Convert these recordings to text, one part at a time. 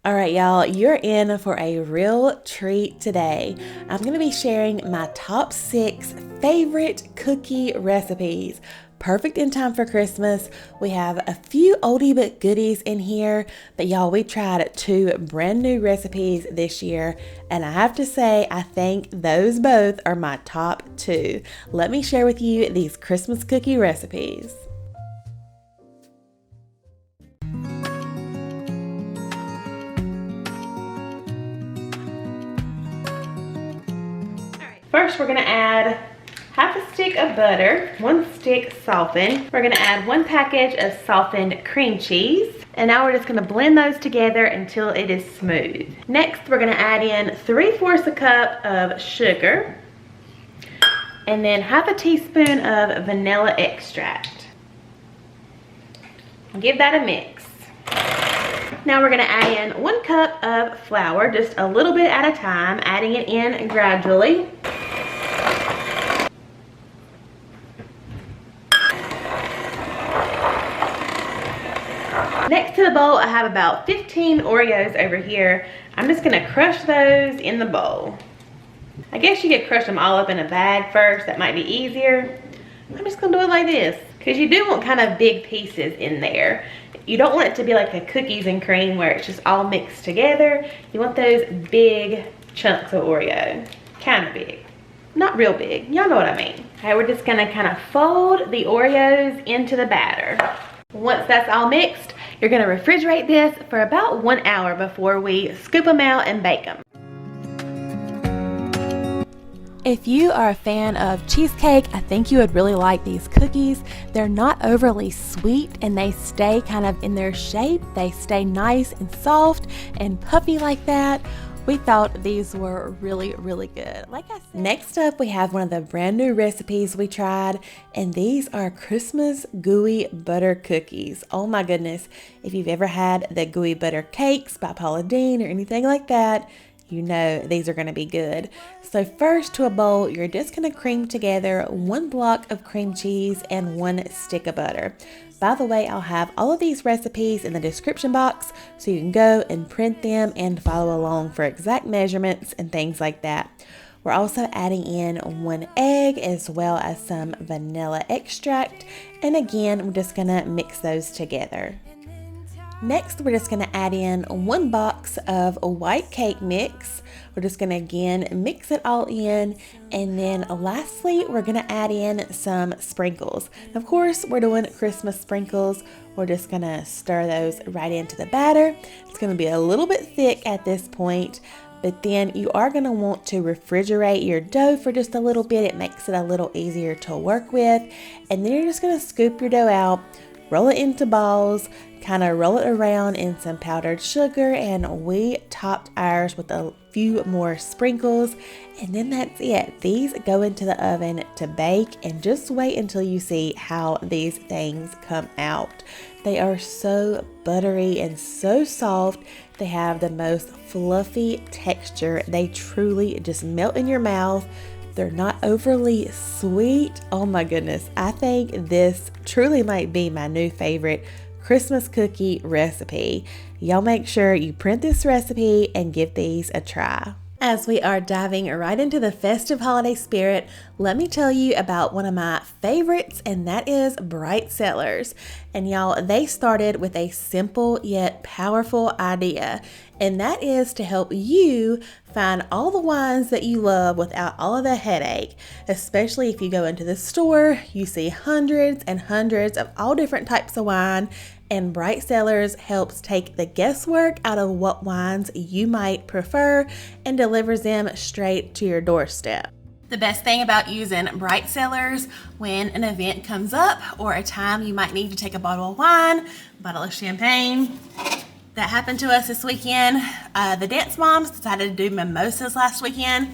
All right, y'all, you're in for a real treat today. I'm going to be sharing my top 6 favorite cookie recipes. Perfect in time for Christmas. We have a few oldie but goodies in here, but y'all, we tried 2 brand new recipes this year, and I have to say, I think those both are my top 2. Let me share with you these Christmas cookie recipes. First, we're going to add half a stick of butter, 1 stick softened. We're going to add 1 package of softened cream cheese. And now we're just going to blend those together until it is smooth. Next, we're going to add in 3/4 a cup of sugar. And then half a teaspoon of vanilla extract. Give that a mix. Now we're going to add in 1 cup of flour, just a little bit at a time, adding it in gradually. Next to the bowl, I have about 15 Oreos over here. I'm just going to crush those in the bowl. I guess you could crush them all up in a bag first. That might be easier. I'm just going to do it like this because you do want kind of big pieces in there. You don't want it to be like a cookies and cream where it's just all mixed together. You want those big chunks of Oreo. Kind of big. Not real big. Y'all know what I mean. Okay, we're just going to kind of fold the Oreos into the batter. Once that's all mixed, you're going to refrigerate this for about 1 hour before we scoop them out and bake them. If you are a fan of cheesecake, I think you would really like these cookies. They're not overly sweet and they stay kind of in their shape. They stay nice and soft and puffy like that. We thought these were really, really good. Like I said, next up we have one of the brand new recipes we tried, and these are Christmas gooey butter cookies. Oh my goodness. If you've ever had the gooey butter cakes by Paula Deen or anything like that, you know these are going to be good. So first, to a bowl, you're just going to cream together 1 block of cream cheese and 1 stick of butter. By the way, I'll have all of these recipes in the description box so you can go and print them and follow along for exact measurements and things like that. We're also adding in 1 egg as well as some vanilla extract. And again, we're just going to mix those together. Next, we're just going to add in 1 box of white cake mix. We're just going to again mix it all in, and then lastly we're going to add in some sprinkles. Of course, we're doing Christmas sprinkles. We're just going to stir those right into the batter. It's going to be a little bit thick at this point, but then you are going to want to refrigerate your dough for just a little bit. It makes it a little easier to work with. And then you're just going to scoop your dough out, roll it into balls, kind of roll it around in some powdered sugar, and we topped ours with a few more sprinkles, and then that's it. These go into the oven to bake, and just wait until you see how these things come out. They are so buttery and so soft. They have the most fluffy texture. They truly just melt in your mouth. They're not overly sweet. Oh my goodness. I think this truly might be my new favorite Christmas cookie recipe. Y'all make sure you print this recipe and give these a try. As we are diving right into the festive holiday spirit, let me tell you about one of my favorites, and that is Bright Cellars. And y'all, they started with a simple yet powerful idea, and that is to help you find all the wines that you love without all of the headache. Especially if you go into the store, you see hundreds and hundreds of all different types of wine, and Bright Cellars helps take the guesswork out of what wines you might prefer and delivers them straight to your doorstep. The best thing about using Bright Cellars when an event comes up or a time you might need to take a bottle of wine, a bottle of champagne. That happened to us this weekend. The dance moms decided to do mimosas last weekend,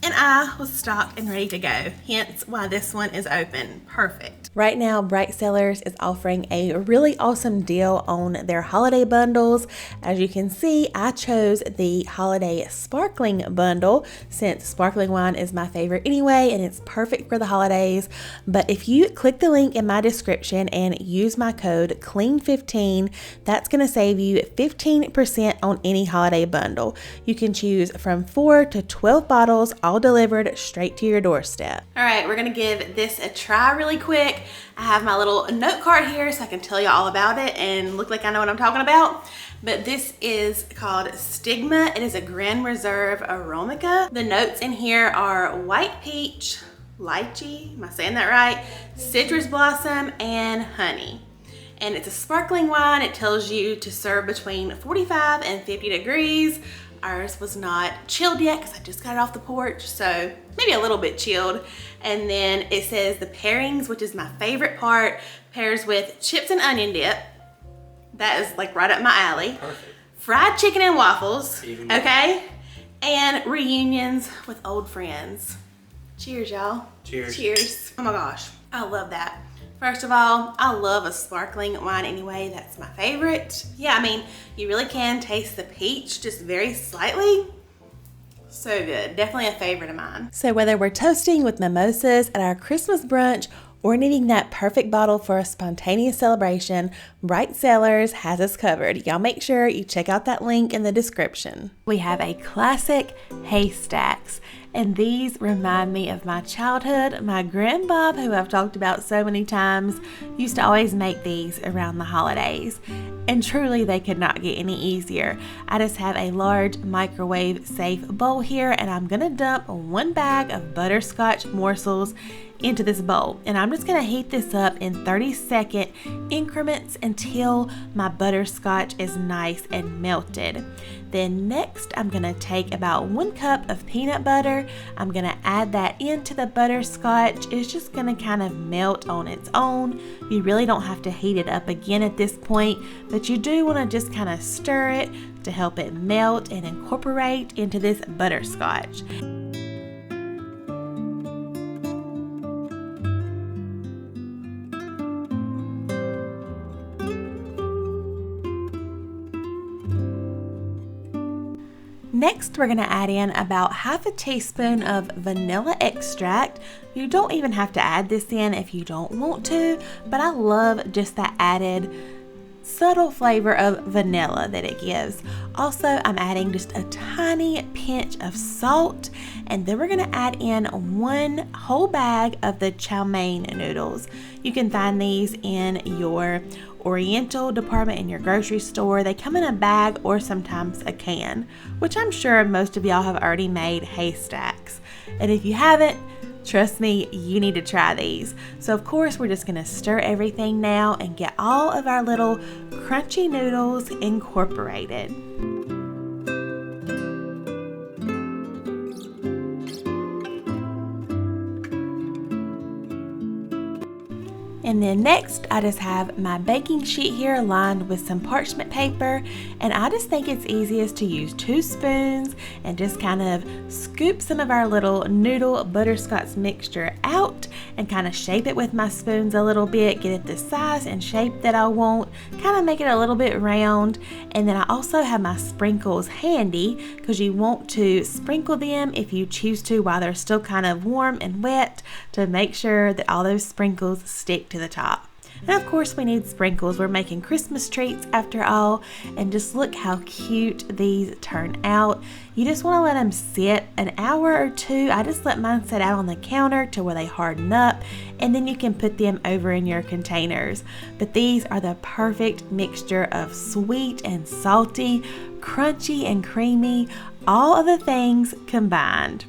and I was stocked and ready to go. Hence why this one is open. Perfect. Right now, Bright Cellars is offering a really awesome deal on their holiday bundles. As you can see, I chose the holiday sparkling bundle since sparkling wine is my favorite anyway, and it's perfect for the holidays. But if you click the link in my description and use my code CLEAN15, that's going to save you 15% on any holiday bundle. You can choose from 4 to 12 bottles, all delivered straight to your doorstep. All right, we're going to give this a try really quick. I have my little note card here so I can tell you all about it and look like I know what I'm talking about. But this is called Stigma. It is a Grand Reserve Aromaca. The notes in here are white peach, lychee, am I saying that right? Citrus blossom, and honey. And it's a sparkling wine. It tells you to serve between 45 and 50 degrees. Ours was not chilled yet because I just got it off the porch, so maybe a little bit chilled. And then it says the pairings, which is my favorite part, pairs with chips and onion dip. That is like right up my alley. Perfect. Fried chicken and waffles, Even better. okay? And reunions with old friends. Cheers, y'all. Cheers. Cheers. Oh my gosh, I love that. First of all, I love a sparkling wine anyway. That's my favorite. Yeah, I mean, you really can taste the peach just very slightly. So good. Definitely a favorite of mine. So whether we're toasting with mimosas at our Christmas brunch or needing that perfect bottle for a spontaneous celebration, Bright Cellars has us covered. Y'all make sure you check out that link in the description. We have a classic Haystacks, and these remind me of my childhood. My grandma, who I've talked about so many times, used to always make these around the holidays. And truly, they could not get any easier. I just have a large microwave safe bowl here, and I'm gonna dump 1 bag of butterscotch morsels into this bowl. And I'm just gonna heat this up in 30-second increments until my butterscotch is nice and melted. Then next, I'm gonna take about 1 cup of peanut butter. I'm gonna add that into the butterscotch. It's just gonna kind of melt on its own. You really don't have to heat it up again at this point, but you do wanna just kind of stir it to help it melt and incorporate into this butterscotch. Next, we're going to add in about half a teaspoon of vanilla extract. You don't even have to add this in if you don't want to, but I love just that added subtle flavor of vanilla that it gives. Also, I'm adding just a tiny pinch of salt, and then we're going to add in 1 whole bag of the chow mein noodles. You can find these in your Oriental department in your grocery store. They come in a bag or sometimes a can, which I'm sure most of y'all have already made Haystacks. And if you haven't, trust me, you need to try these. So of course, we're just gonna stir everything now and get all of our little crunchy noodles incorporated. And then next, I just have my baking sheet here lined with some parchment paper, and I just think it's easiest to use 2 spoons and just kind of scoop some of our little noodle butterscotch mixture out and kind of shape it with my spoons a little bit, get it the size and shape that I want, kind of make it a little bit round. And then I also have my sprinkles handy because you want to sprinkle them if you choose to while they're still kind of warm and wet to make sure that all those sprinkles stick to the top. And of course, we need sprinkles. We're making Christmas treats after all, and just look how cute these turn out. You just want to let them sit an hour or 2. I just let mine sit out on the counter to where they harden up, and then you can put them over in your containers. But these are the perfect mixture of sweet and salty, crunchy and creamy, all of the things combined.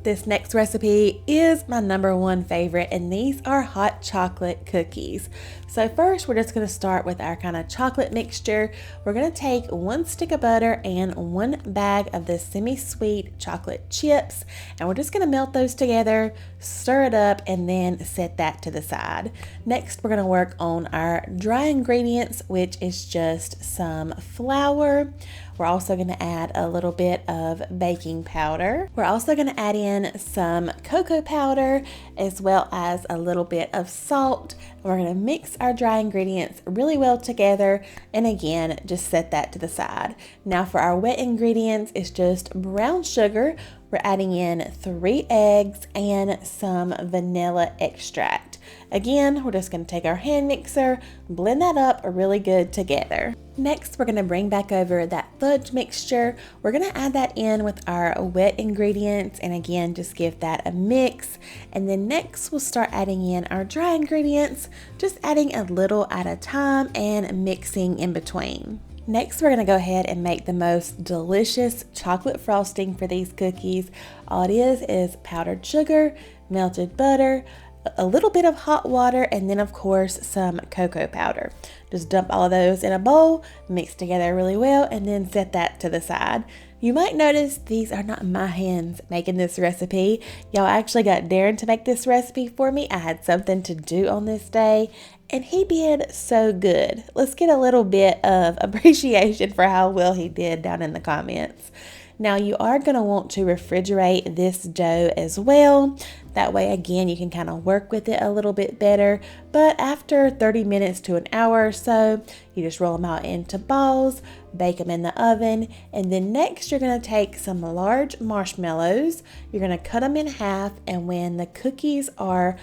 This next recipe is my #1 favorite, and these are hot chocolate cookies. So first, we're just going to start with our kind of chocolate mixture. We're going to take 1 stick of butter and 1 bag of the semi-sweet chocolate chips, and we're just going to melt those together, stir it up, and then set that to the side. Next, we're going to work on our dry ingredients, which is just some flour. We're also going to add a little bit of baking powder. We're also going to add in in some cocoa powder as well as a little bit of salt. We're going to mix our dry ingredients really well together, and again, just set that to the side. Now for our wet ingredients, it's just brown sugar. We're adding in 3 eggs and some vanilla extract. Again, we're just going to take our hand mixer, blend that up really good together. Next, we're going to bring back over that fudge mixture. We're going to add that in with our wet ingredients, and again, just give that a mix. And then next, we'll start adding in our dry ingredients, just adding a little at a time and mixing in between. Next, we're going to go ahead and make the most delicious chocolate frosting for these cookies. All it is powdered sugar, melted butter, a little bit of hot water, and then of course some cocoa powder. Just dump all of those in a bowl, mix together really well, and then set that to the side. You might notice these are not my hands making this recipe. Y'all actually got Darren to make this recipe for me. I had something to do on this day, and he did so good. Let's get a little bit of appreciation for how well he did down in the comments. Now you are going to want to refrigerate this dough as well. That way, again, you can kind of work with it a little bit better. But after 30 minutes to an hour or so, you just roll them out into balls, bake them in the oven. And then next, you're going to take some large marshmallows. You're going to cut them in half. And when the cookies are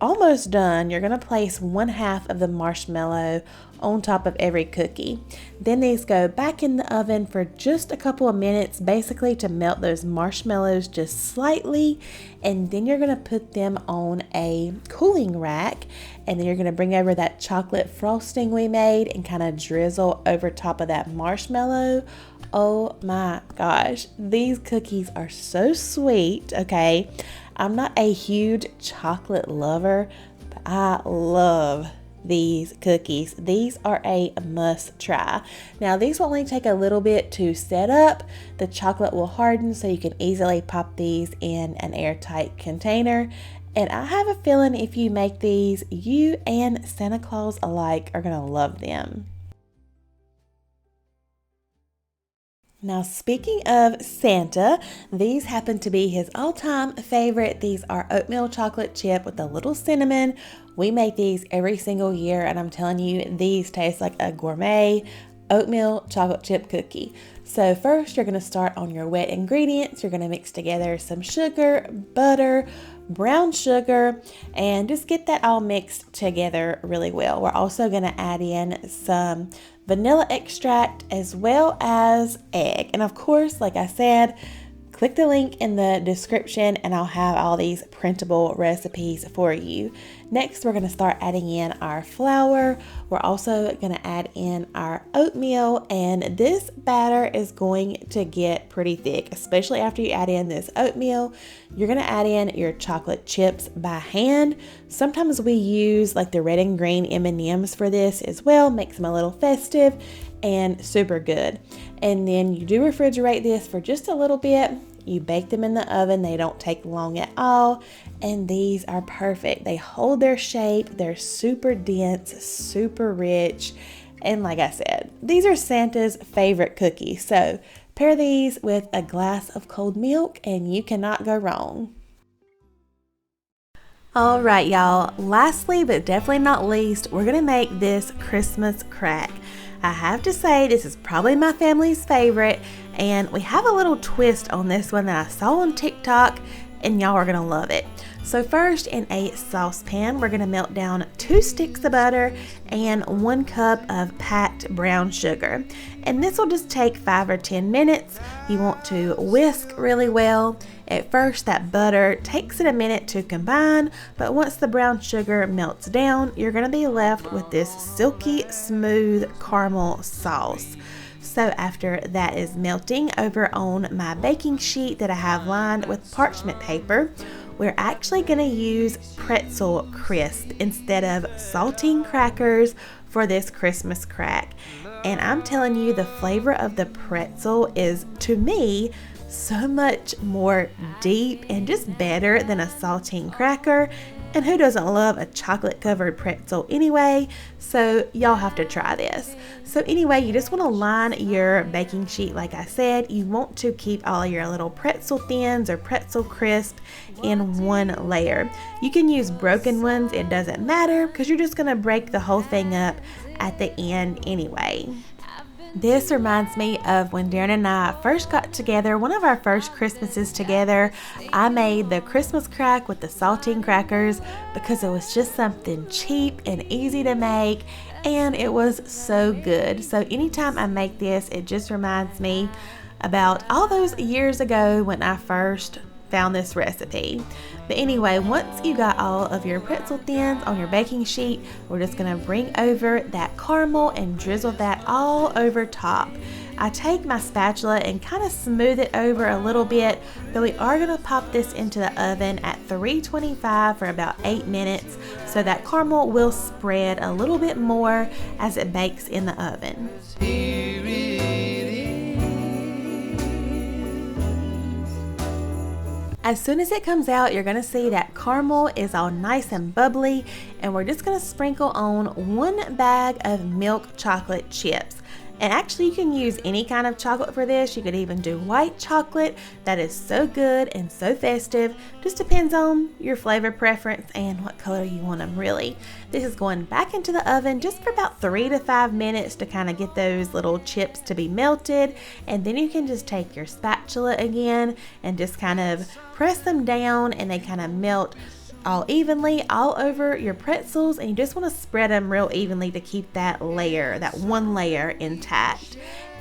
almost done, you're going to place 1/2 of the marshmallow on top of every cookie. Then these go back in the oven for just a couple of minutes, basically to melt those marshmallows just slightly. And then you're going to put them on a cooling rack, and then you're going to bring over that chocolate frosting we made and kind of drizzle over top of that marshmallow. Oh my gosh, these cookies are so sweet. Okay, I'm not a huge chocolate lover, but I love these cookies. These are a must try. Now these will only take a little bit to set up. The chocolate will harden so you can easily pop these in an airtight container. And I have a feeling if you make these, you and Santa Claus alike are gonna love them. Now, speaking of Santa, these happen to be his all-time favorite. These are oatmeal chocolate chip with a little cinnamon. We make these every single year, and I'm telling you, these taste like a gourmet oatmeal chocolate chip cookie. So first, you're going to start on your wet ingredients. You're going to mix together some sugar, butter, brown sugar, and just get that all mixed together really well. We're also going to add in some vanilla extract as well as egg. And of course, like I said, click the link in the description and I'll have all these printable recipes for you. Next, we're going to start adding in our flour. We're also going to add in our oatmeal, and this batter is going to get pretty thick, especially after you add in this oatmeal. You're going to add in your chocolate chips by hand. Sometimes we use like the red and green M&Ms for this as well, makes them a little festive and super good. And then you do refrigerate this for just a little bit. You bake them in the oven. They don't take long at all. And these are perfect. They hold their shape. They're super dense, super rich. And like I said, these are Santa's favorite cookies. So pair these with a glass of cold milk and you cannot go wrong. All right, y'all. Lastly, but definitely not least, we're going to make this Christmas crack. I have to say, this is probably my family's favorite, and we have a little twist on this one that I saw on TikTok, and y'all are gonna love it. So first, in a saucepan, we're gonna melt down 2 sticks of butter and 1 cup of packed brown sugar. And this will just take 5 or 10 minutes. You want to whisk really well. At first, that butter takes it a minute to combine, but once the brown sugar melts down, you're gonna be left with this silky smooth caramel sauce. So after that is melting over on my baking sheet that I have lined with parchment paper, we're actually going to use pretzel crisp instead of saltine crackers for this Christmas crack. And I'm telling you, the flavor of the pretzel is, to me, so much more deep and just better than a saltine cracker. And who doesn't love a chocolate covered pretzel anyway? So y'all have to try this. So anyway, you just want to line your baking sheet like I said. You want to keep all your little pretzel thins or pretzel crisp in one layer. You can use broken ones, it doesn't matter, because you're just going to break the whole thing up at the end anyway. This reminds me of when Darren and I first got together, one of our first Christmases together. I made the Christmas crack with the saltine crackers because it was just something cheap and easy to make, and it was so good. So anytime I make this, it just reminds me about all those years ago when I first found this recipe. But anyway, once you got all of your pretzel thins on your baking sheet, we're just going to bring over that caramel and drizzle that all over top. I take my spatula and kind of smooth it over a little bit, but we are going to pop this into the oven at 325 for about 8 minutes so that caramel will spread a little bit more as it bakes in the oven. As soon as it comes out, you're going to see that caramel is all nice and bubbly, and we're just going to sprinkle on 1 bag of milk chocolate chips. And actually you can use any kind of chocolate for this. You could even do white chocolate. That is so good and so festive. Just depends on your flavor preference and what color you want them really. This is going back into the oven just for about 3 to 5 minutes to kind of get those little chips to be melted. And then you can just take your spatula again and just kind of press them down, and they kind of melt all evenly all over your pretzels, and you just want to spread them real evenly to keep that layer, that one layer, intact.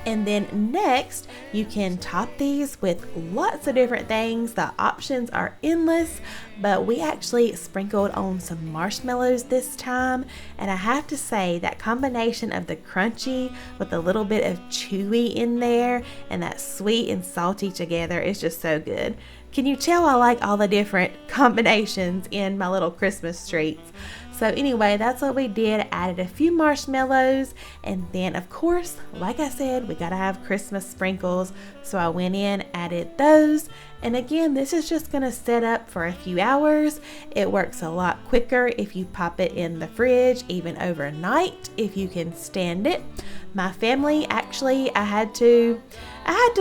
And then next, you can top these with lots of different things. The options are endless, but we actually sprinkled on some marshmallows this time, and I have to say that combination of the crunchy with a little bit of chewy in there and that sweet and salty together is just so good. Can you tell I like all the different combinations in my little Christmas treats? So anyway, that's what we did. Added a few marshmallows, and then of course, like I said, we gotta have Christmas sprinkles. So I went in, added those, and again, this is just gonna set up for a few hours. It works a lot quicker if you pop it in the fridge, even overnight, if you can stand it. My family, actually, I had to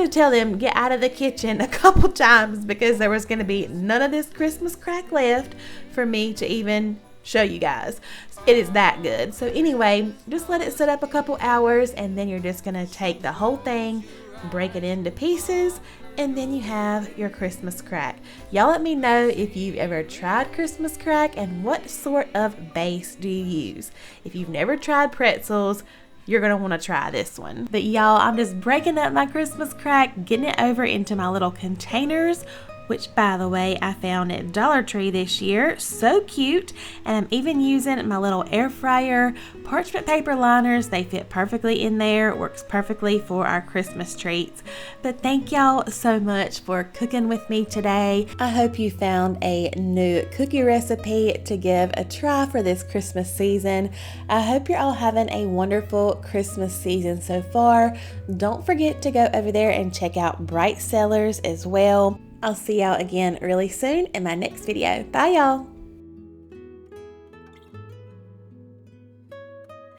tell them get out of the kitchen a couple times because there was going to be none of this Christmas crack left for me to even show you guys. It is that good. So anyway, just let it sit up a couple hours, and then you're just going to take the whole thing, break it into pieces, and then you have your Christmas crack. Y'all let me know if you've ever tried Christmas crack and what sort of base do you use. If you've never tried pretzels, you're going to want to try this one. But y'all, I'm just breaking up my Christmas crack, getting it over into my little containers, which by the way, I found at Dollar Tree this year. So cute. And I'm even using my little air fryer parchment paper liners. They fit perfectly in there. Works perfectly for our Christmas treats. But thank y'all so much for cooking with me today. I hope you found a new cookie recipe to give a try for this Christmas season. I hope you're all having a wonderful Christmas season so far. Don't forget to go over there and check out Cellars as well. I'll see y'all again really soon in my next video. Bye y'all.